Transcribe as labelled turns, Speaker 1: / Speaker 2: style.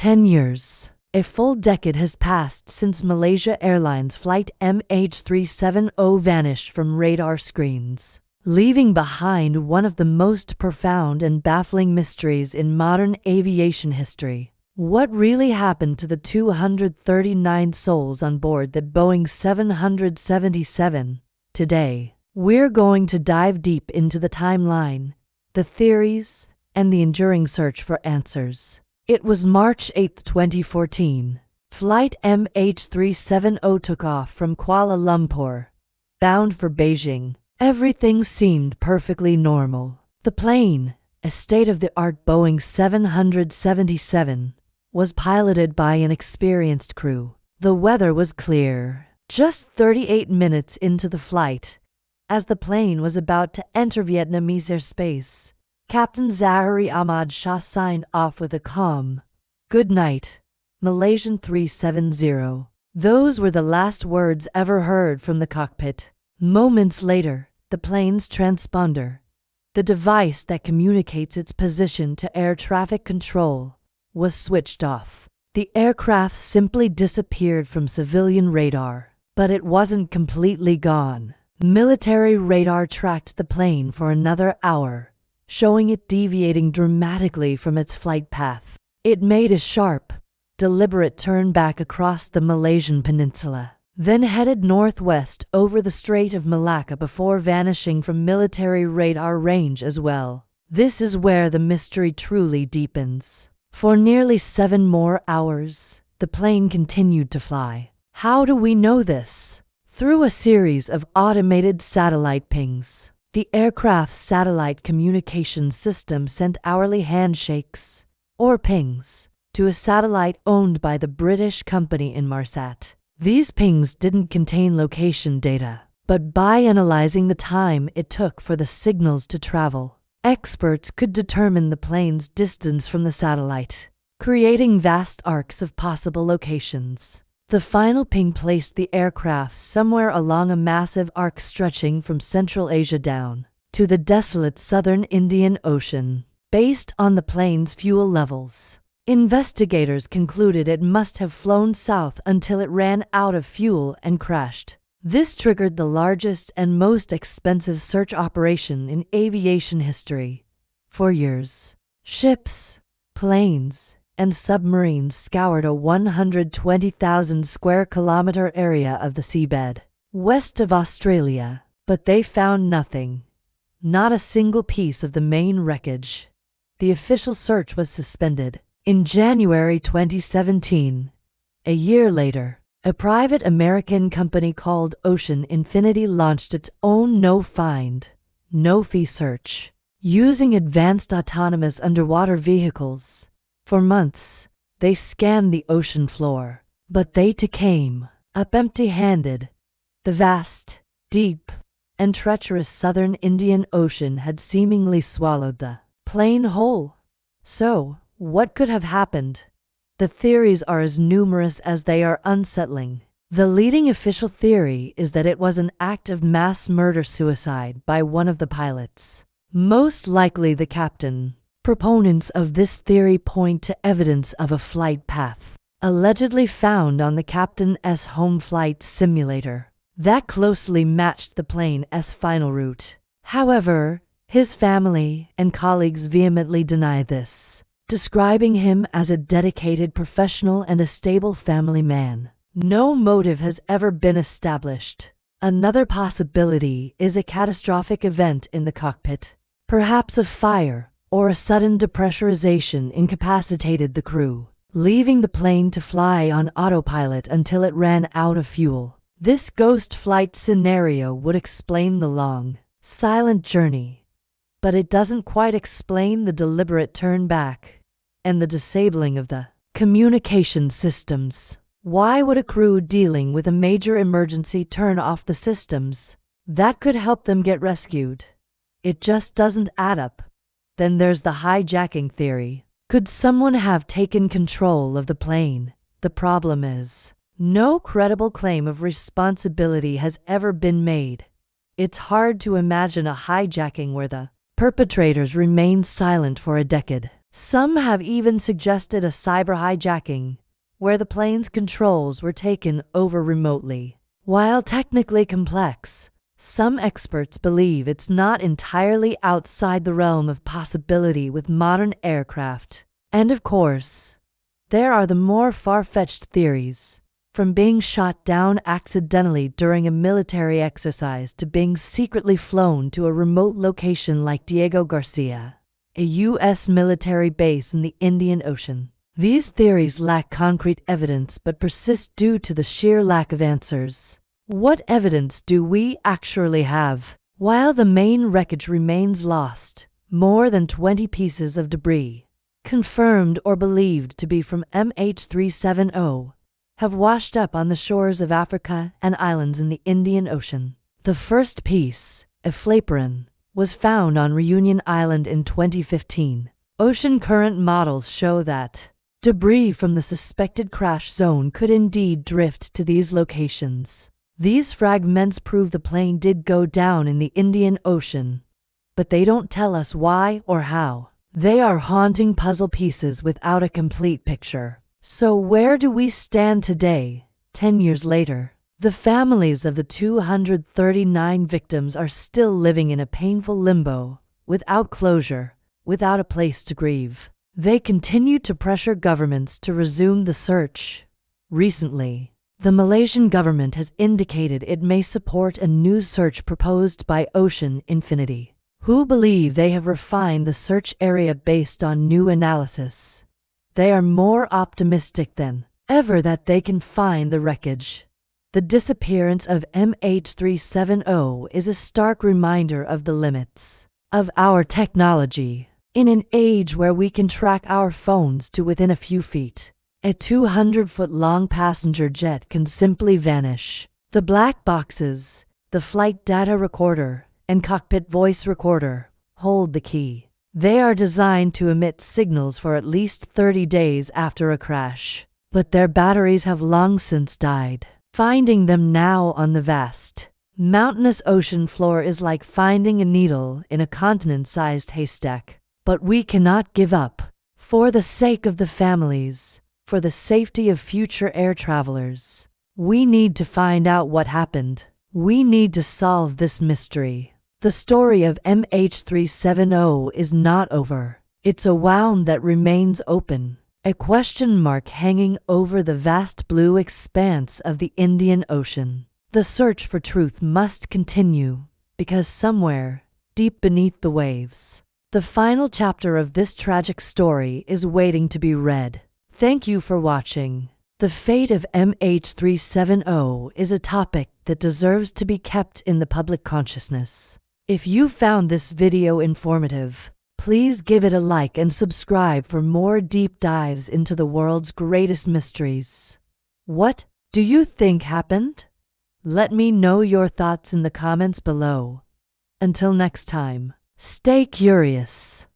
Speaker 1: 10 years. A full decade has passed since Malaysia Airlines flight MH370 vanished from radar screens, leaving behind one of the most profound and baffling mysteries in modern aviation history. What really happened to the 239 souls on board that Boeing 777? Today, we're going to dive deep into the timeline, the theories, and the enduring search for answers. It was March 8, 2014. Flight MH370 took off from Kuala Lumpur, bound for Beijing. Everything seemed perfectly normal. The plane, a state-of-the-art Boeing 777, was piloted by an experienced crew. The weather was clear. Just 38 minutes into the flight, as the plane was about to enter Vietnamese airspace, Captain Zahari Ahmad Shah signed off with a calm, "Good night, Malaysian 370. Those were the last words ever heard from the cockpit. Moments later, the plane's transponder, the device that communicates its position to air traffic control, was switched off. The aircraft simply disappeared from civilian radar. But it wasn't completely gone. Military radar tracked the plane for another hour, showing it deviating dramatically from its flight path. It made a sharp, deliberate turn back across the Malaysian peninsula, then headed northwest over the Strait of Malacca before vanishing from military radar range as well. This is where the mystery truly deepens. For nearly 7 more hours, the plane continued to fly. How do we know this? Through a series of automated satellite pings. The aircraft's satellite communications system sent hourly handshakes, or pings, to a satellite owned by the British company Inmarsat. These pings didn't contain location data, but by analyzing the time it took for the signals to travel, experts could determine the plane's distance from the satellite, creating vast arcs of possible locations. The final ping placed the aircraft somewhere along a massive arc stretching from Central Asia down to the desolate southern Indian Ocean. Based on the plane's fuel levels, investigators concluded it must have flown south until it ran out of fuel and crashed. This triggered the largest and most expensive search operation in aviation history. For years, ships, planes, and submarines scoured a 120,000 square kilometer area of the seabed west of Australia, but they found nothing. Not a single piece of the main wreckage. The official search was suspended. In January 2017, a year later, a private American company called Ocean Infinity launched its own no-find, no-fee search. Using advanced autonomous underwater vehicles, for months, they scanned the ocean floor, but they too came up empty-handed. The vast, deep, and treacherous southern Indian Ocean had seemingly swallowed the plane whole. So, what could have happened? The theories are as numerous as they are unsettling. The leading official theory is that it was an act of mass murder-suicide by one of the pilots, most likely the captain. Proponents of this theory point to evidence of a flight path, allegedly found on the captain's home flight simulator, that closely matched the plane's final route. However, his family and colleagues vehemently deny this, describing him as a dedicated professional and a stable family man. No motive has ever been established. Another possibility is a catastrophic event in the cockpit, perhaps a fire, or a sudden depressurization incapacitated the crew, leaving the plane to fly on autopilot until it ran out of fuel. This ghost flight scenario would explain the long, silent journey, but it doesn't quite explain the deliberate turn back and the disabling of the communication systems. Why would a crew dealing with a major emergency turn off the systems that could help them get rescued? It just doesn't add up. Then there's the hijacking theory. Could someone have taken control of the plane? The problem is, no credible claim of responsibility has ever been made. It's hard to imagine a hijacking where the perpetrators remained silent for a decade. Some have even suggested a cyber hijacking, where the plane's controls were taken over remotely. While technically complex, some experts believe it's not entirely outside the realm of possibility with modern aircraft. And of course, there are the more far-fetched theories, from being shot down accidentally during a military exercise to being secretly flown to a remote location like Diego Garcia, a U.S. military base in the Indian Ocean. These theories lack concrete evidence but persist due to the sheer lack of answers. What evidence do we actually have? While the main wreckage remains lost, more than 20 pieces of debris, confirmed or believed to be from MH370, have washed up on the shores of Africa and islands in the Indian Ocean. The first piece, a flaperon, was found on Reunion Island in 2015. Ocean current models show that debris from the suspected crash zone could indeed drift to these locations. These fragments prove the plane did go down in the Indian Ocean, but they don't tell us why or how. They are haunting puzzle pieces without a complete picture. So where do we stand today, 10 years later? The families of the 239 victims are still living in a painful limbo, without closure, without a place to grieve. They continue to pressure governments to resume the search. Recently, the Malaysian government has indicated it may support a new search proposed by Ocean Infinity, who believe they have refined the search area based on new analysis. They are more optimistic than ever that they can find the wreckage. The disappearance of MH370 is a stark reminder of the limits of our technology. In an age where we can track our phones to within a few feet, a 200-foot-long passenger jet can simply vanish. The black boxes, the flight data recorder, and cockpit voice recorder hold the key. They are designed to emit signals for at least 30 days after a crash, but their batteries have long since died. Finding them now on the vast, mountainous ocean floor is like finding a needle in a continent-sized haystack. But we cannot give up. For the sake of the families, for the safety of future air travelers, we need to find out what happened. We need to solve this mystery. The story of MH370 is not over. It's a wound that remains open, a question mark hanging over the vast blue expanse of the Indian Ocean. The search for truth must continue, because somewhere, deep beneath the waves, the final chapter of this tragic story is waiting to be read. Thank you for watching. The fate of MH370 is a topic that deserves to be kept in the public consciousness. If you found this video informative, please give it a like and subscribe for more deep dives into the world's greatest mysteries. What do you think happened? Let me know your thoughts in the comments below. Until next time, stay curious.